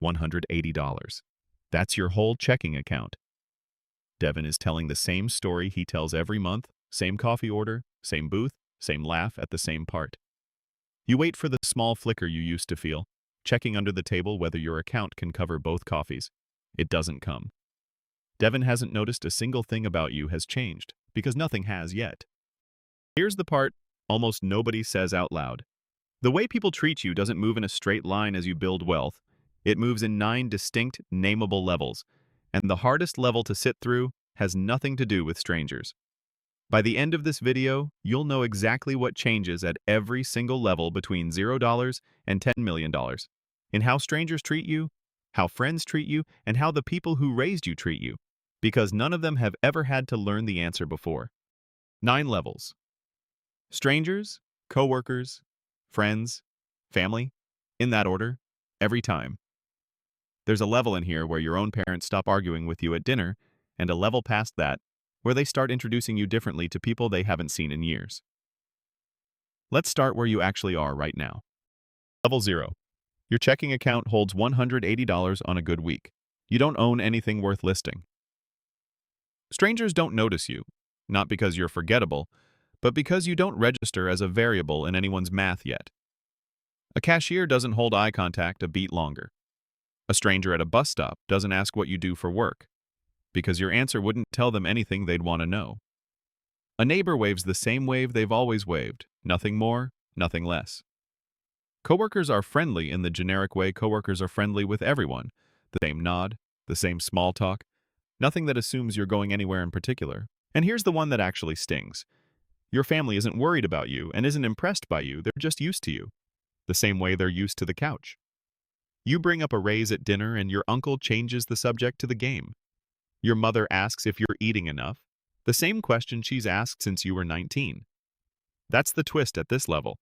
$180. That's your whole checking account. Devin is telling the same story he tells every month, same coffee order, same booth, same laugh at the same part. You wait for the small flicker you used to feel, checking under the table whether your account can cover both coffees. It doesn't come. Devin hasn't noticed a single thing about you has changed, because nothing has yet. Here's the part almost nobody says out loud. The way people treat you doesn't move in a straight line as you build wealth. It moves in 9 distinct, nameable levels, and the hardest level to sit through has nothing to do with strangers. By the end of this video, you'll know exactly what changes at every single level between $0 and $10 million. In how strangers treat you, how friends treat you, and how the people who raised you treat you, because none of them have ever had to learn the answer before. 9 levels. Strangers, coworkers, friends, family, in that order, every time. There's a level in here where your own parents stop arguing with you at dinner, and a level past that where they start introducing you differently to people they haven't seen in years. Let's start where you actually are right now. Level 0. Your checking account holds $180 on a good week. You don't own anything worth listing. Strangers don't notice you, not because you're forgettable, but because you don't register as a variable in anyone's math yet. A cashier doesn't hold eye contact a beat longer. A stranger at a bus stop doesn't ask what you do for work, because your answer wouldn't tell them anything they'd want to know. A neighbor waves the same wave they've always waved, nothing more, nothing less. Coworkers are friendly in the generic way coworkers are friendly with everyone, the same nod, the same small talk, nothing that assumes you're going anywhere in particular. And here's the one that actually stings. Your family isn't worried about you and isn't impressed by you, they're just used to you, the same way they're used to the couch. You bring up a raise at dinner and your uncle changes the subject to the game. Your mother asks if you're eating enough, the same question she's asked since you were 19. That's the twist at this level.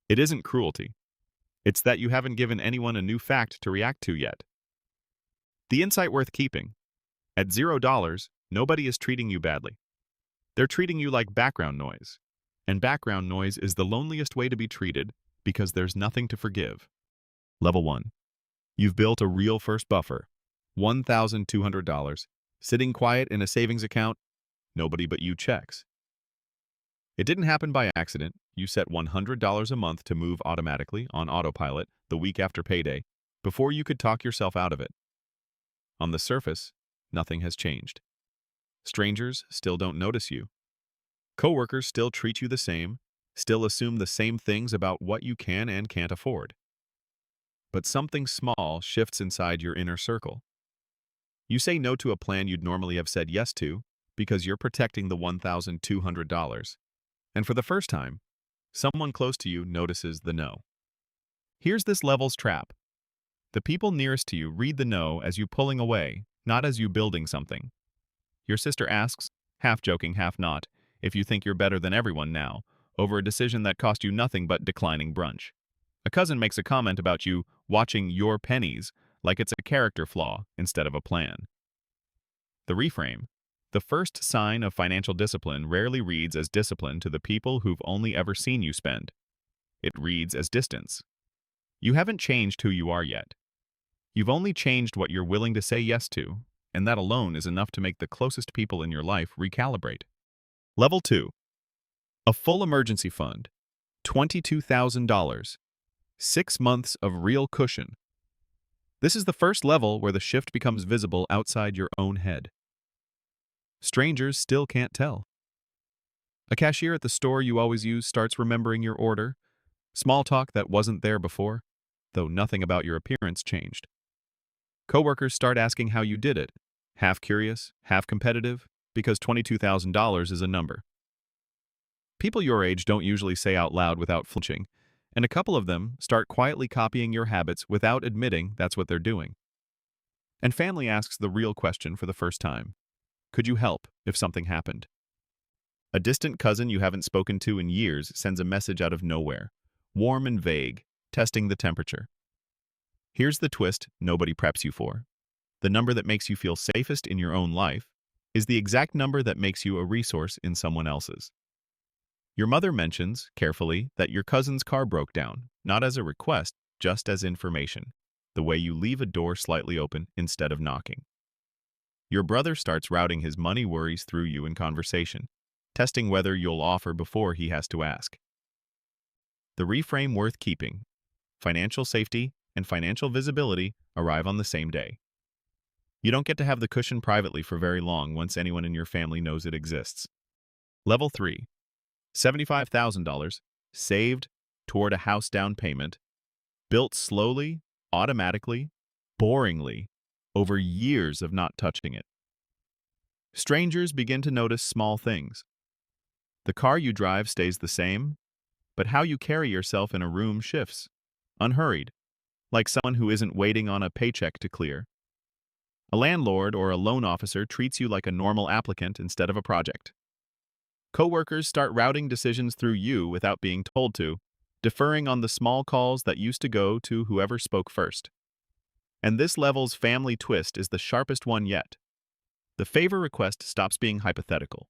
It isn't cruelty. It's that you haven't given anyone a new fact to react to yet. The insight worth keeping. At $0, nobody is treating you badly. They're treating you like background noise. And background noise is the loneliest way to be treated because there's nothing to forgive. Level 1. You've built a real first buffer. $1,200. Sitting quiet in a savings account, nobody but you checks. It didn't happen by accident. You set $100 a month to move automatically on autopilot the week after payday, before you could talk yourself out of it. On the surface, nothing has changed. Strangers still don't notice you. Coworkers still treat you the same, still assume the same things about what you can and can't afford. But something small shifts inside your inner circle. You say no to a plan you'd normally have said yes to because you're protecting the $1,200. And for the first time, someone close to you notices the no. Here's this level's trap. The people nearest to you read the no as you pulling away, not as you building something. Your sister asks, half joking, half not, if you think you're better than everyone now, over a decision that cost you nothing but declining brunch. A cousin makes a comment about you watching your pennies like it's a character flaw instead of a plan. The reframe. The first sign of financial discipline rarely reads as discipline to the people who've only ever seen you spend. It reads as distance. You haven't changed who you are yet. You've only changed what you're willing to say yes to, and that alone is enough to make the closest people in your life recalibrate. Level 2. A full emergency fund. $22,000. 6 months of real cushion. This is the first level where the shift becomes visible outside your own head. Strangers still can't tell. A cashier at the store you always use starts remembering your order. Small talk that wasn't there before, though nothing about your appearance changed. Coworkers start asking how you did it, half curious, half competitive, because $22,000 is a number. People your age don't usually say out loud without flinching, and a couple of them start quietly copying your habits without admitting that's what they're doing. And family asks the real question for the first time. Could you help if something happened? A distant cousin you haven't spoken to in years sends a message out of nowhere, warm and vague, testing the temperature. Here's the twist nobody preps you for. The number that makes you feel safest in your own life is the exact number that makes you a resource in someone else's. Your mother mentions, carefully, that your cousin's car broke down, not as a request, just as information. the way you leave a door slightly open instead of knocking. Your brother starts routing his money worries through you in conversation, testing whether you'll offer before he has to ask. The reframe worth keeping. Financial safety and financial visibility arrive on the same day. You don't get to have the cushion privately for very long once anyone in your family knows it exists. Level 3. $75,000 saved toward a house down payment, built slowly, automatically, boringly, over years of not touching it. Strangers begin to notice small things. The car you drive stays the same, but how you carry yourself in a room shifts, unhurried, like someone who isn't waiting on a paycheck to clear. A landlord or a loan officer treats you like a normal applicant instead of a project. Coworkers start routing decisions through you without being told to, deferring on the small calls that used to go to whoever spoke first. And this level's family twist is the sharpest one yet. The favor request stops being hypothetical.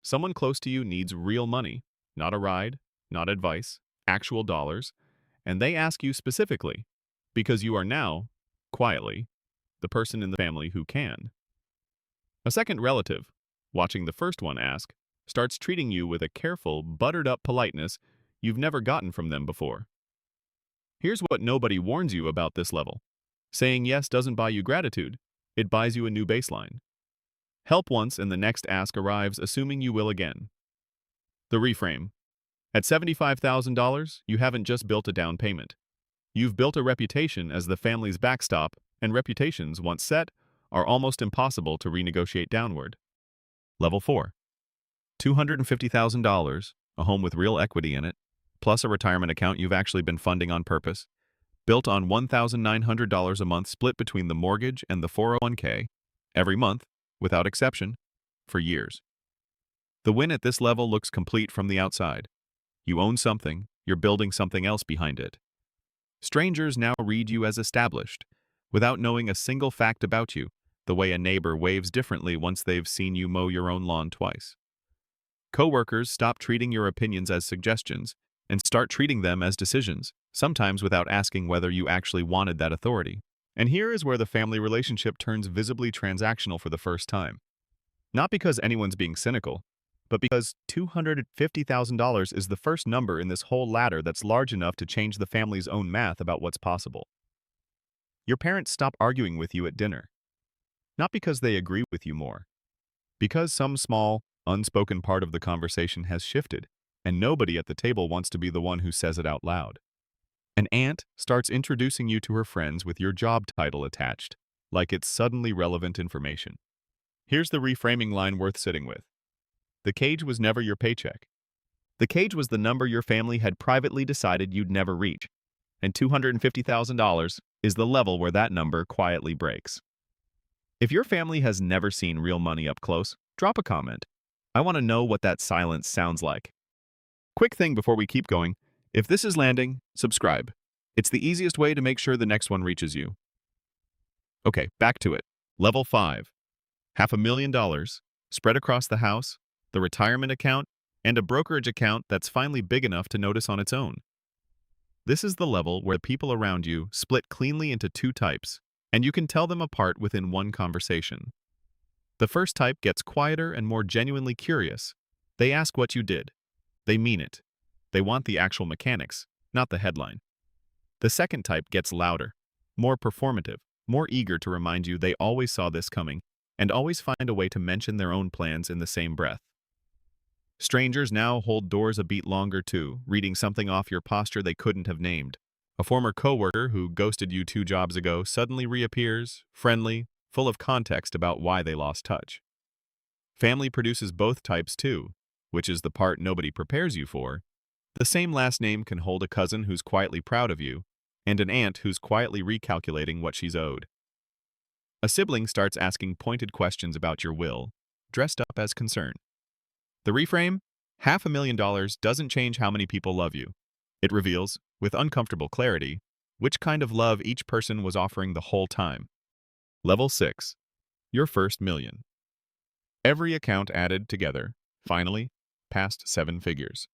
Someone close to you needs real money, not a ride, not advice, actual dollars, and they ask you specifically, because you are now, quietly, the person in the family who can. A second relative, watching the first one ask, starts treating you with a careful, buttered-up politeness you've never gotten from them before. Here's what nobody warns you about this level. Saying yes doesn't buy you gratitude, it buys you a new baseline. Help once and the next ask arrives assuming you will again. The reframe. At $75,000, you haven't just built a down payment. You've built a reputation as the family's backstop, and reputations, once set, are almost impossible to renegotiate downward. Level 4. $250,000, a home with real equity in it, plus a retirement account you've actually been funding on purpose, built on $1,900 a month split between the mortgage and the 401k, every month, without exception, for years. The win at this level looks complete from the outside. You own something, you're building something else behind it. Strangers now read you as established, without knowing a single fact about you, the way a neighbor waves differently once they've seen you mow your own lawn twice. Coworkers stop treating your opinions as suggestions and start treating them as decisions, sometimes without asking whether you actually wanted that authority. And here is where the family relationship turns visibly transactional for the first time. Not because anyone's being cynical, but because $250,000 is the first number in this whole ladder that's large enough to change the family's own math about what's possible. Your parents stop arguing with you at dinner. Not because they agree with you more. Because some small, unspoken part of the conversation has shifted, and nobody at the table wants to be the one who says it out loud. An aunt starts introducing you to her friends with your job title attached, like it's suddenly relevant information. Here's the reframing line worth sitting with. The cage was never your paycheck. The cage was the number your family had privately decided you'd never reach, and $250,000 is the level where that number quietly breaks. If your family has never seen real money up close, drop a comment. I want to know what that silence sounds like. Quick thing before we keep going, if this is landing, subscribe. It's the easiest way to make sure the next one reaches you. Okay, back to it. Level 5. $500,000, spread across the house, the retirement account, and a brokerage account that's finally big enough to notice on its own. This is the level where people around you split cleanly into two types, and you can tell them apart within one conversation. The first type gets quieter and more genuinely curious. They ask what you did. They mean it. They want the actual mechanics, not the headline. The second type gets louder, more performative, more eager to remind you they always saw this coming, and always find a way to mention their own plans in the same breath. Strangers now hold doors a beat longer too, reading something off your posture they couldn't have named. A former coworker who ghosted you 2 jobs ago suddenly reappears, friendly, full of context about why they lost touch. Family produces both types too, which is the part nobody prepares you for. The same last name can hold a cousin who's quietly proud of you, and an aunt who's quietly recalculating what she's owed. A sibling starts asking pointed questions about your will, dressed up as concern. The reframe? $500,000 doesn't change how many people love you. It reveals, with uncomfortable clarity, which kind of love each person was offering the whole time. Level 6. Your first million. Every account added together, finally, past 7 figures.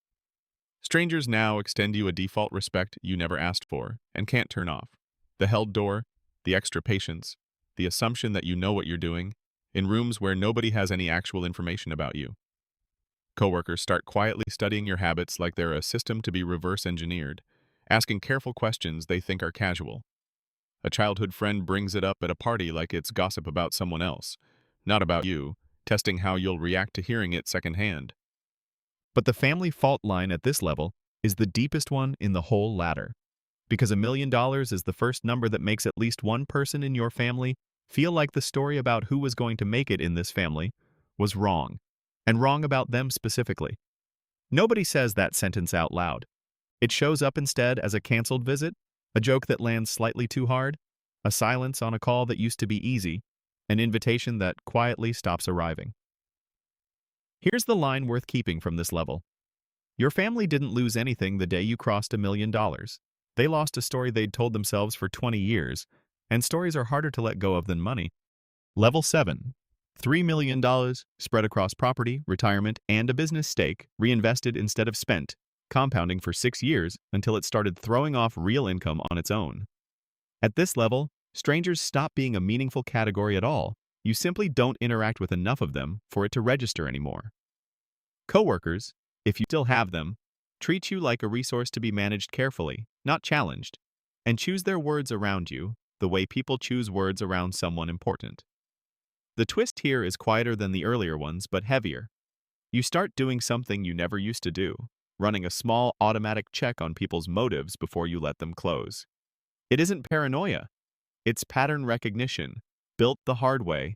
Strangers now extend you a default respect you never asked for and can't turn off. The held door, the extra patience, the assumption that you know what you're doing, in rooms where nobody has any actual information about you. Coworkers start quietly studying your habits like they're a system to be reverse engineered, asking careful questions they think are casual. A childhood friend brings it up at a party like it's gossip about someone else, not about you, testing how you'll react to hearing it secondhand. But the family fault line at this level is the deepest one in the whole ladder, because $1 million is the first number that makes at least one person in your family feel like the story about who was going to make it in this family was wrong, and wrong about them specifically. Nobody says that sentence out loud. It shows up instead as a canceled visit, a joke that lands slightly too hard, a silence on a call that used to be easy, an invitation that quietly stops arriving. Here's the line worth keeping from this level. Your family didn't lose anything the day you crossed $1 million. They lost a story they'd told themselves for 20 years, and stories are harder to let go of than money. Level 7. $3 million spread across property, retirement, and a business stake, reinvested instead of spent, compounding for 6 years until it started throwing off real income on its own. At this level, strangers stop being a meaningful category at all. You simply don't interact with enough of them for it to register anymore. Coworkers, if you still have them, treat you like a resource to be managed carefully, not challenged, and choose their words around you the way people choose words around someone important. The twist here is quieter than the earlier ones, but heavier. You start doing something you never used to do, running a small automatic check on people's motives before you let them close. It isn't paranoia. It's pattern recognition, built the hard way,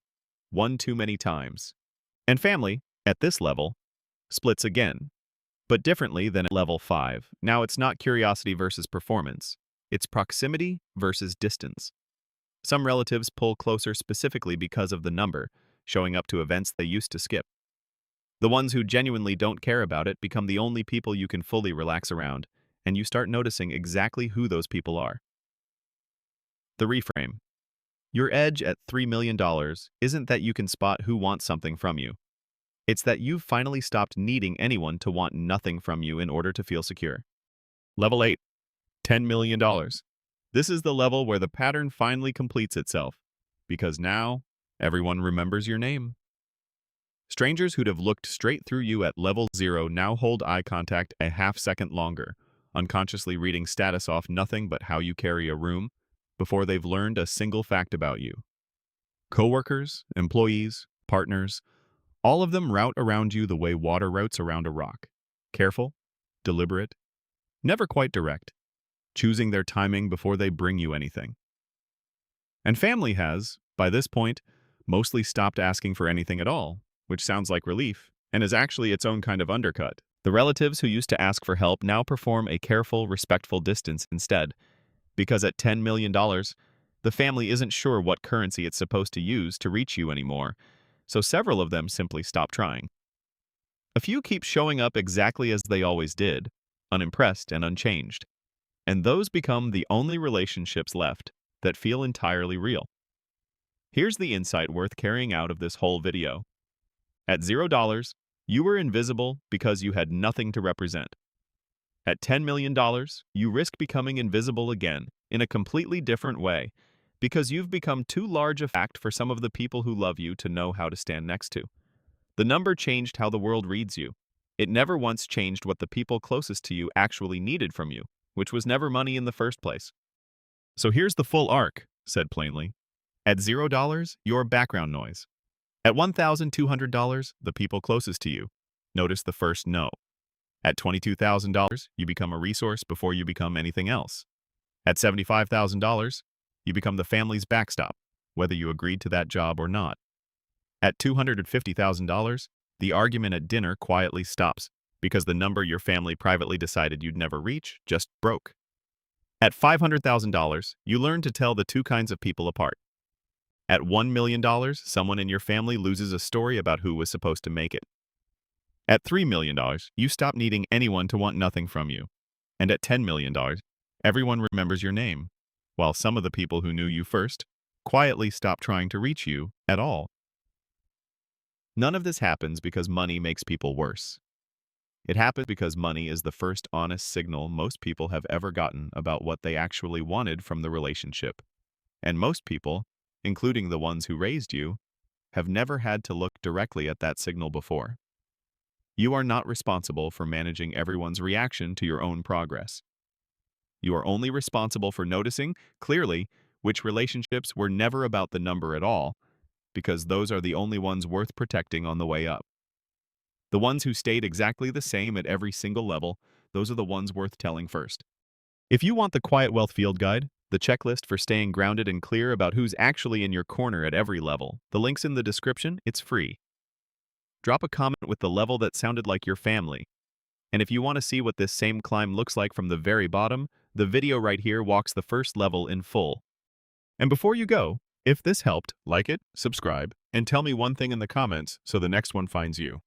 one too many times. And family, at this level, splits again, but differently than at level 5. Now it's not curiosity versus performance. It's proximity versus distance. Some relatives pull closer specifically because of the number, showing up to events they used to skip. The ones who genuinely don't care about it become the only people you can fully relax around, and you start noticing exactly who those people are. The reframe. Your edge at $3 million isn't that you can spot who wants something from you. It's that you've finally stopped needing anyone to want nothing from you in order to feel secure. Level 8. $10 million. This is the level where the pattern finally completes itself, because now everyone remembers your name. Strangers who'd have looked straight through you at level 0 now hold eye contact a half second longer, unconsciously reading status off nothing but how you carry a room before they've learned a single fact about you. Coworkers, employees, partners, all of them route around you the way water routes around a rock. Careful, deliberate, never quite direct, choosing their timing before they bring you anything. And family has, by this point, mostly stopped asking for anything at all, which sounds like relief, and is actually its own kind of undercut. The relatives who used to ask for help now perform a careful, respectful distance instead, because at $10 million, the family isn't sure what currency it's supposed to use to reach you anymore, so several of them simply stop trying. A few keep showing up exactly as they always did, unimpressed and unchanged. And those become the only relationships left that feel entirely real. Here's the insight worth carrying out of this whole video. At $0, you were invisible because you had nothing to represent. At $10 million, you risk becoming invisible again in a completely different way because you've become too large a fact for some of the people who love you to know how to stand next to. The number changed how the world reads you. It never once changed what the people closest to you actually needed from you, which was never money in the first place. So here's the full arc, said plainly. At $0, you're background noise. At $1,200, the people closest to you. Notice the first no. At $22,000, you become a resource before you become anything else. At $75,000, you become the family's backstop, whether you agreed to that job or not. At $250,000, the argument at dinner quietly stops because the number your family privately decided you'd never reach just broke. At $500,000, you learn to tell the two kinds of people apart. At $1 million, someone in your family loses a story about who was supposed to make it. At $3 million, you stop needing anyone to want nothing from you. And at $10 million, everyone remembers your name, while some of the people who knew you first quietly stop trying to reach you at all. None of this happens because money makes people worse. It happens because money is the first honest signal most people have ever gotten about what they actually wanted from the relationship. And most people, including the ones who raised you, have never had to look directly at that signal before. You are not responsible for managing everyone's reaction to your own progress. You are only responsible for noticing, clearly, which relationships were never about the number at all, because those are the only ones worth protecting on the way up. The ones who stayed exactly the same at every single level, those are the ones worth telling first. If you want the Quiet Wealth Field Guide, the checklist for staying grounded and clear about who's actually in your corner at every level, the link's in the description, it's free. Drop a comment with the level that sounded like your family. And if you want to see what this same climb looks like from the very bottom, the video right here walks the first level in full. And before you go, if this helped, like it, subscribe, and tell me one thing in the comments so the next one finds you.